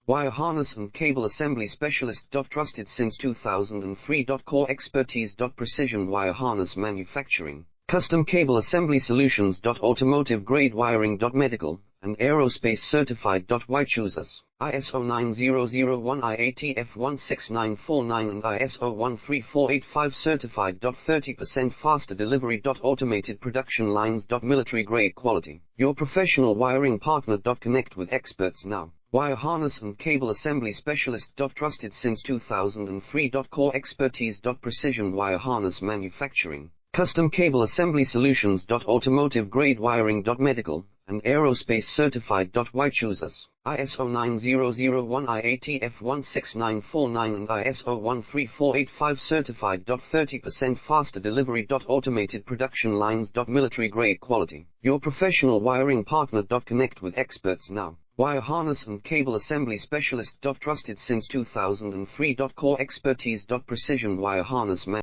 Wire harness and cable assembly specialist. Trusted since 2003. Core expertise. Precision wire harness manufacturing, custom cable assembly solutions. Automotive grade wiring. Medical and aerospace certified. Why choose us? ISO 9001 IATF 16949 and ISO 13485 certified. 30% faster delivery. Automated production lines. Military grade quality. Your professional wiring partner. Connect with experts now. Wire harness and cable assembly specialist. Trusted since 2003. Core expertise. Precision wire harness manufacturing, custom cable assembly solutions. Automotive grade wiring. Medical and aerospace certified. Why choose us? ISO 9001 IATF 16949 and ISO 13485 certified. 30% faster delivery. Automated production lines. Military grade quality. Your professional wiring partner. Connect with experts now. Wire harness and cable assembly specialist. Trusted since 2003. Core expertise. Precision wire harness